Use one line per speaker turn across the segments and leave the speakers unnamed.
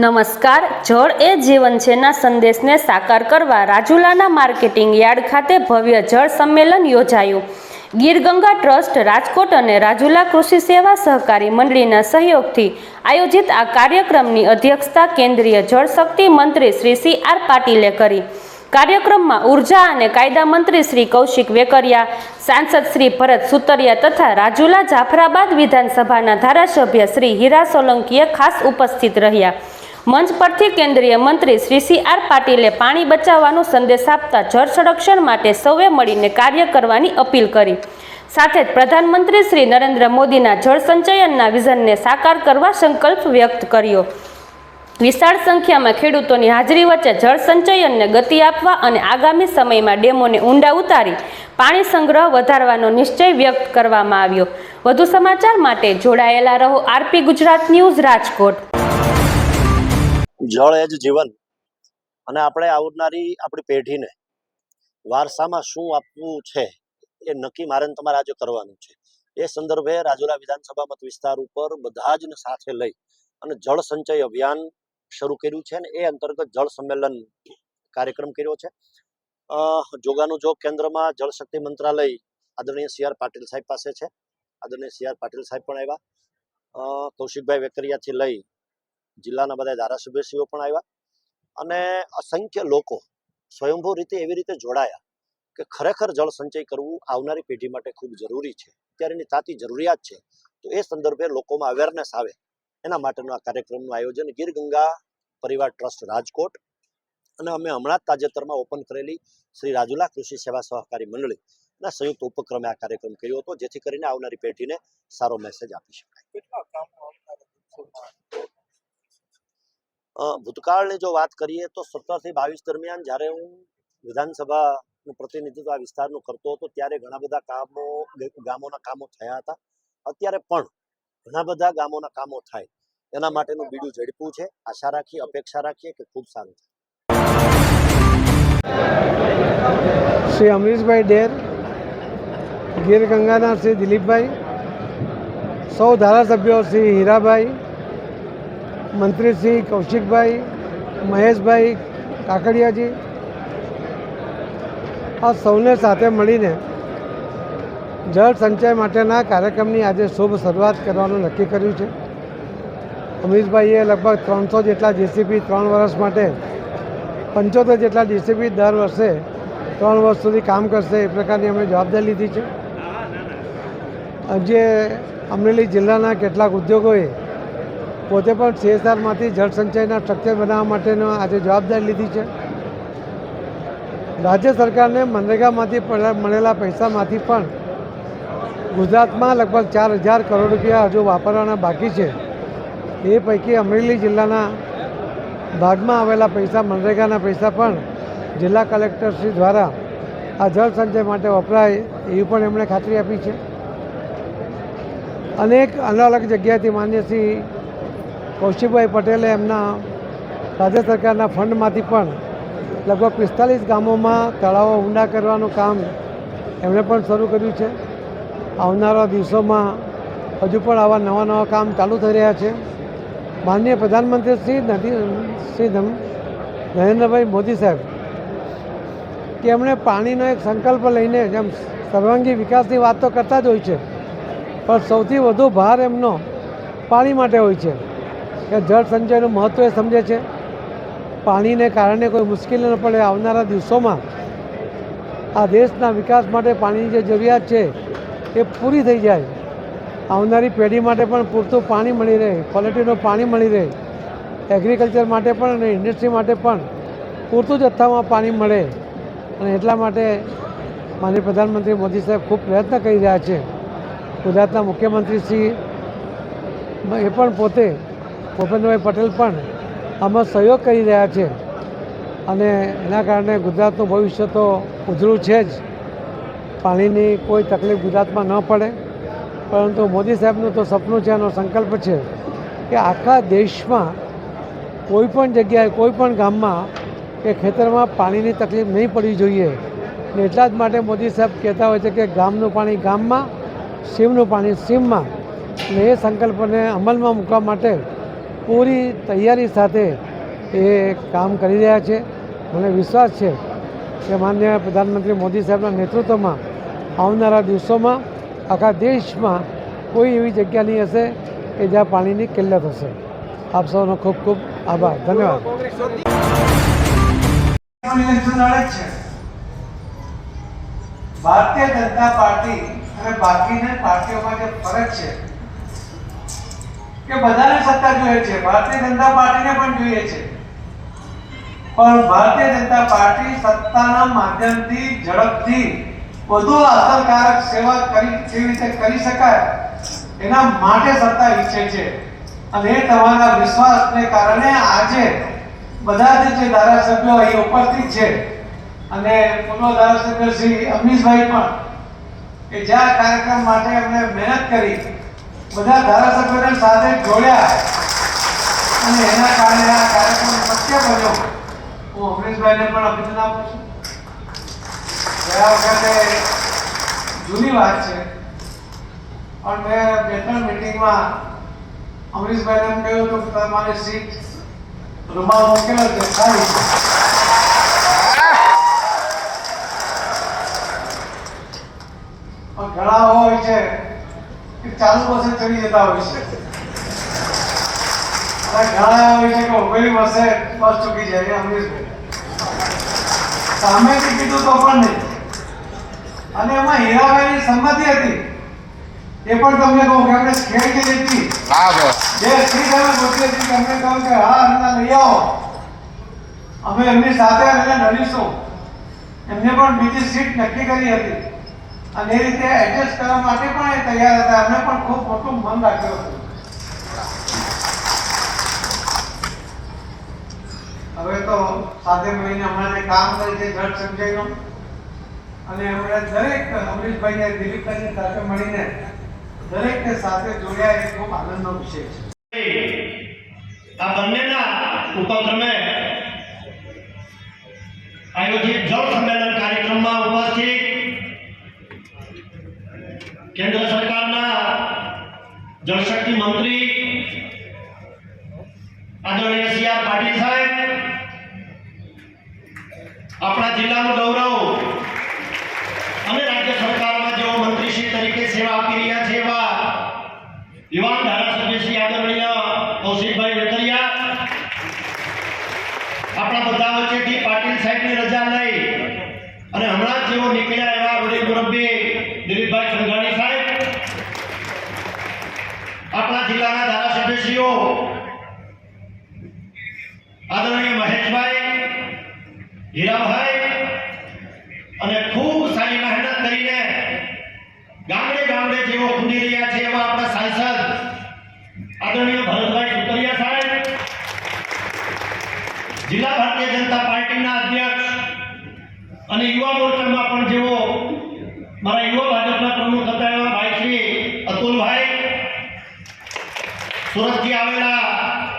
નમસ્કાર. જળ એ જીવન છેના સંદેશને સાકાર કરવા રાજુલાના માર્કેટિંગ યાર્ડ ખાતે ભવ્ય જળ સંમેલન યોજાયું. ગીર ગંગા ટ્રસ્ટ રાજકોટ અને રાજુલા કૃષિ સેવા સહકારી મંડળીના સહયોગથી આયોજિત આ કાર્યક્રમની અધ્યક્ષતા કેન્દ્રીય જળશક્તિ મંત્રી શ્રી સી.આર. પાટીલે કરી. કાર્યક્રમમાં ઉર્જા અને કાયદા મંત્રી શ્રી કૌશિક વેકરિયા, સાંસદ શ્રી ભરત સુતરિયા તથા રાજુલા જાફરાબાદ વિધાનસભાના ધારાસભ્ય શ્રી હીરા સોલંકીએ ખાસ ઉપસ્થિત રહ્યા. મંચ પરથી કેન્દ્રીય મંત્રી શ્રી સી.આર. પાટીલે પાણી બચાવવાનો સંદેશ આપતા જળ સંરક્ષણ માટે સૌએ મળીને કાર્ય કરવાની અપીલ કરી. સાથે જ પ્રધાનમંત્રી શ્રી નરેન્દ્ર મોદીના જળ સંચયનના વિઝનને સાકાર કરવા સંકલ્પ વ્યક્ત કર્યો. વિશાળ સંખ્યામાં ખેડૂતોની હાજરી વચ્ચે જળ સંચયનને ગતિ આપવા અને આગામી સમયમાં ડેમોને ઊંડા ઉતારી પાણી સંગ્રહ વધારવાનો નિશ્ચય વ્યક્ત કરવામાં આવ્યો. વધુ સમાચાર માટે જોડાયેલા રહો આરપી ગુજરાત ન્યૂઝ રાજકોટ.
જળ એ જ જીવન અને આપણે આવનારી આપણી પેઢીને વારસામાં શું આપવું છે એ નક્કી મારે તમારે આજે કરવાનું છે. એ સંદર્ભે રાજુલા વિધાનસભા મત વિસ્તાર ઉપર બધા જ સાથે લઈ અને જળ સંચય અભિયાન શરૂ કર્યું છે અને એ અંતર્ગત જળ સંમેલન કાર્યક્રમ કર્યો છે. જોગાનું જોગ કેન્દ્રમાં જળશક્તિ મંત્રાલય આદરણીય સી.આર. પાટીલ સાહેબ પાસે છે. આદરણીય સી.આર. પાટીલ સાહેબ પણ આવ્યા. કૌશિકભાઈ વેકરિયાથી લઈ જિલ્લાના બધા ધારાસભ્યશ્રીઓ પણ આવ્યા અને અસંખ્ય લોકો સ્વયંભૂ રીતે એવી રીતે જોડાયા કે ખરેખર જળ સંચય કરવું આવનારી પેઢી માટે ખૂબ જરૂરી છે. અત્યારેની તાતી જરૂરિયાત છે. તો એ સંદર્ભે લોકોમાં અવેરનેસ આવે એના માટેનું આ કાર્યક્રમનું આયોજન ગીર ગંગા પરિવાર ટ્રસ્ટ રાજકોટ અને અમે હમણાં જ તાજેતરમાં ઓપન કરેલી શ્રી રાજુલા કૃષિ સેવા સહકારી મંડળીના સંયુક્ત ઉપક્રમે આ કાર્યક્રમ કર્યો હતો, જેથી કરીને આવનારી પેઢીને સારો મેસેજ આપી શકાય. ભૂતકાળની જો વાત કરીએ તો 17 થી 22 દરમિયાન જ્યારે હું વિધાનસભાનું પ્રતિનિધિત્વ આ વિસ્તારનું કરતો હતો ત્યારે ઘણા બધા ગામોના કામો થયા હતા. અત્યારે પણ ઘણા બધા ગામોના કામો થાય એના માટેનું બીડું ઝડપ્યું છે. આશા રાખીએ, અપેક્ષા રાખીએ કે ખૂબ સારું થાય.
શ્રી અમરીશભાઈ ડેર, ગીર ગંગાના શ્રી દિલીપભાઈ, સૌ ધારાસભ્યો શ્રી હીરાભાઈ, મંત્રી શ્રી કૌશિકભાઈ, મહેશભાઈ કાકડિયાજી, આ સૌને સાથે મળીને જળ સંચય માટેના કાર્યક્રમની આજે શુભ શરૂઆત કરવાનું નક્કી કર્યું છે. અમરીશભાઈએ લગભગ 300 જેટલા જેસીબી 3 વર્ષ માટે, 75 જેટલા જેસીબી દર વર્ષે 3 વર્ષ સુધી કામ કરશે એ પ્રકારની અમે જવાબદારી લીધી છે. આજે અમરેલી જિલ્લાના કેટલાક ઉદ્યોગોએ પોતે પણ CSRમાંથી જળ સંચયના સ્ટ્રક્ચર બનાવવા માટેનો આજે જવાબદારી લીધી છે. રાજ્ય સરકારને મનરેગામાંથી મળેલા પૈસામાંથી પણ ગુજરાતમાં લગભગ 4,000 કરોડ રૂપિયા હજુ વાપરવાના બાકી છે. એ પૈકી અમરેલી જિલ્લાના ભાગમાં આવેલા પૈસા, મનરેગાના પૈસા પણ જિલ્લા કલેક્ટરશ્રી દ્વારા આ જળ સંચય માટે વપરાય એવી પણ એમણે ખાતરી આપી છે. અનેક અલગ અલગ જગ્યાએથી માન્ય શ્રી કૌશિકભાઈ પટેલે એમના રાજ્ય સરકારના ફંડમાંથી પણ લગભગ 45 ગામોમાં તળાવો ઊંડા કરવાનું કામ એમણે પણ શરૂ કર્યું છે. આવનારા દિવસોમાં હજુ પણ આવા નવા કામ ચાલુ થઈ રહ્યા છે. માનનીય પ્રધાનમંત્રી શ્રી નરેન્દ્રભાઈ મોદી સાહેબ કે એમણે પાણીનો એક સંકલ્પ લઈને જેમ સર્વાંગી વિકાસની વાત તો કરતા જ હોય છે, પણ સૌથી વધુ ભાર એમનો પાણી માટે હોય છે કે જળ સંચયનું મહત્ત્વ એ સમજે છે. પાણીને કારણે કોઈ મુશ્કેલી ન પડે. આવનારા દિવસોમાં આ દેશના વિકાસ માટે પાણીની જે જરૂરિયાત છે એ પૂરી થઈ જાય. આવનારી પેઢી માટે પણ પૂરતું પાણી મળી રહે, ક્વોલિટીનું પાણી મળી રહે, એગ્રીકલ્ચર માટે પણ અને ઇન્ડસ્ટ્રી માટે પણ પૂરતું જથ્થામાં પાણી મળે. અને એટલા માટે માનનીય પ્રધાનમંત્રી મોદી સાહેબ ખૂબ પ્રયત્ન કરી રહ્યા છે. ગુજરાતના મુખ્યમંત્રી શ્રી એ પણ પોતે ભૂપેન્દ્રભાઈ પટેલ પણ આમાં સહયોગ કરી રહ્યા છે અને એના કારણે ગુજરાતનું ભવિષ્ય તો ઉજળું છે જ. પાણીની કોઈ તકલીફ ગુજરાતમાં ન પડે. પરંતુ મોદી સાહેબનું તો સપનું છે, એનો સંકલ્પ છે કે આખા દેશમાં કોઈ પણ જગ્યાએ, કોઈ પણ ગામમાં કે ખેતરમાં પાણીની તકલીફ નહીં પડવી જોઈએ. ને એટલા જ માટે મોદી સાહેબ કહેતા હોય છે કે ગામનું પાણી ગામમાં, સીમનું પાણી સીમમાં. અને એ સંકલ્પને અમલમાં મૂકવા માટે પૂરી તૈયારી સાથે એ કામ કરી રહ્યા છે. મને વિશ્વાસ છે કે માનનીય પ્રધાનમંત્રી મોદી સાહેબના નેતૃત્વમાં આવનારા દિવસોમાં આખા દેશમાં કોઈ એવી જગ્યા નહીં હશે કે જ્યાં પાણીની કિલ્લત હશે. આપ સૌનો ખૂબ ખૂબ આભાર. ધન્યવાદ.
ભારતીય જનતા પાર્ટી અને બાકીની પાર્ટીઓમાં જે ફરક છે કે બધાને સત્તા જોઈએ છે, ભારતીય જનતા પાર્ટીને પણ જોઈએ છે, પણ ભારતીય જનતા પાર્ટી સત્તાના માધ્યમથી ઝડપથી વધુ અસરકારક સેવા કેવી રીતે કરી શકાય એના માટે સત્તા ઈચ્છે છે. અને એ તમારા વિશ્વાસને કારણે આજે બધા જ જે ધારાસભ્યો અહીં ઉપસ્થિત છે અને પૂર્વ ધારાસભ્ય શ્રી અમીશભાઈ પણ કે જ્યાં કાર્યક્રમ માટે એમણે મહેનત કરી બધા ધારાસભ્યોને સાથે જોડ્યા અને એના કારણે આ કાર્યક્રમ શક્ય બન્યો. હું અમીશભાઈને પણ અભિનંદન આપું છું. ગયા વખતે જૂની વાત છે પણ મેં 2-3 મિટિંગમાં અમરીશભાઈને એમ કહ્યું હતું કે તમારી સીટ રૂમાલ મૂકેલો છે ખાલી છે. ઘણા હોય છે કે ચાલુ બસે ચડી જતા હોય છે અને ઘણા હોય છે કે ઉભેલી બસે બસ ચૂકી જાય. અમરીશભાઈ સામેથી કીધું તો પણ નહીં. અને એમાં હીરાભાઈની સંમતિ હતી એ પણ તમને કહું કે આપણે ખેડ કે હતી જે સીટ અમે ગોતી હતી તમને કહું કે હા અમને લઈ આવો, અમે એમની સાથે એને લડીશું. એમને પણ બીજી સીટ નક્કી કરી હતી અને એ રીતે એડજસ્ટ કરવા માટે પણ એ તૈયાર હતા. એમને પણ ખૂબ મોટું મન રાખ્યું હતું. હવે તો સાથે મળીને હમણાં જે કામ કરે છે જટ સંજયનો અને એમણે દરેક અમરીશભાઈને દિલીપભાઈની સાથે મળીને દરેકને સાથે જોડ્યા એ ખૂબ આનંદનો વિષય છે.
આ બંનેના ઉપક્રમે આયોજિત જળ સંમેલન કાર્યક્રમમાં ઉપસ્થિત કેન્દ્ર સરકારના જળશક્તિ મંત્રી આદરણીય સી આર પાટીલ સાહેબ, આપણા જિલ્લાનું ગૌરવ અને રાજ્ય સરકારમાં જેઓ મંત્રીશ્રી તરીકે સેવા આપી રહ્યા છે એવા યુવાન ધારાસભ્ય શ્રી આદરણીય કૌશિકભાઈ વેકરિયા, આપણા બધા વચ્ચેથી પાટીલ સાહેબની રજા લઈ અને હમણાં જેઓ નીકળ્યા એવા વડીલ મુરબ્બી દિલીપભાઈ સંઘાણી સાહેબ, આપણા જિલ્લાના ધારાસભ્યશ્રીઓ આદરણીય મહેશભાઈ, હીરાભાઈ અને ખૂબ સારી મહેનત કરીને ગામડે ગામડે જેઓ કૂદી રહ્યા છે એવા આપણા સાંસદ આદરણીય ભરતભાઈ સુતરિયા સાહેબ, જિલ્લા ભારતીય જનતા પાર્ટીના અધ્યક્ષ અને યુવા મોરચામાં પણ જેઓ મારા યુવા ભાજપના પ્રમુખ હતા એવા ભાઈ શ્રી અતુલભાઈ, સુરતથી આવેલા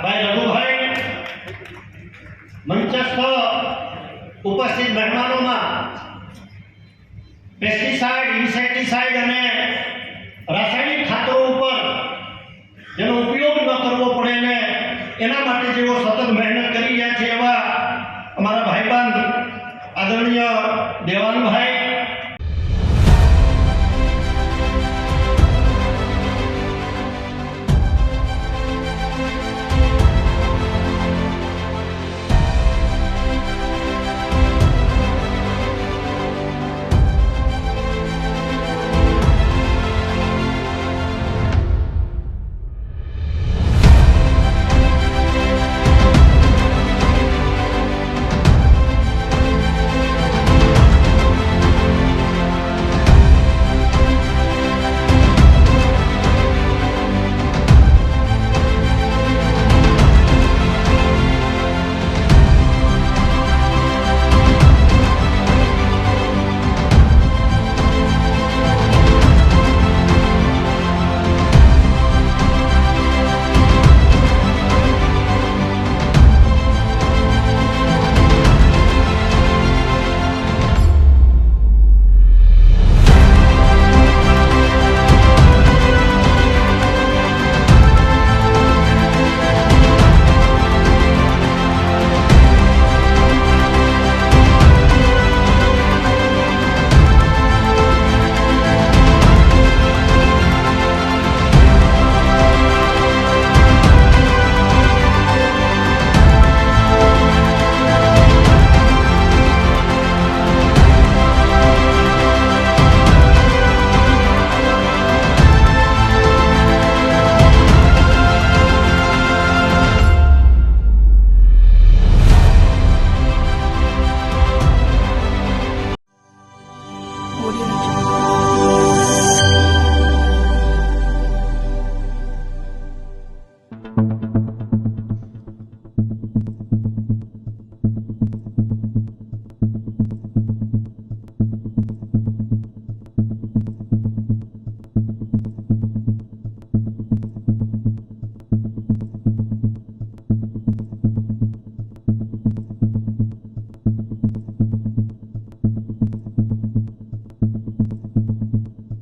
ભાઈ રઘુભાઈ, મંચસ્થ ઉપસ્થિત મહેમાનોમાં પેસ્ટિસાઇડ, ઇન્સેક્ટિસાઇડ અને રાસાયણિક ખાતરો ઉપર જેનો ઉપયોગ ન કરવો પડે ને એના માટે જેઓ સતત મહેનત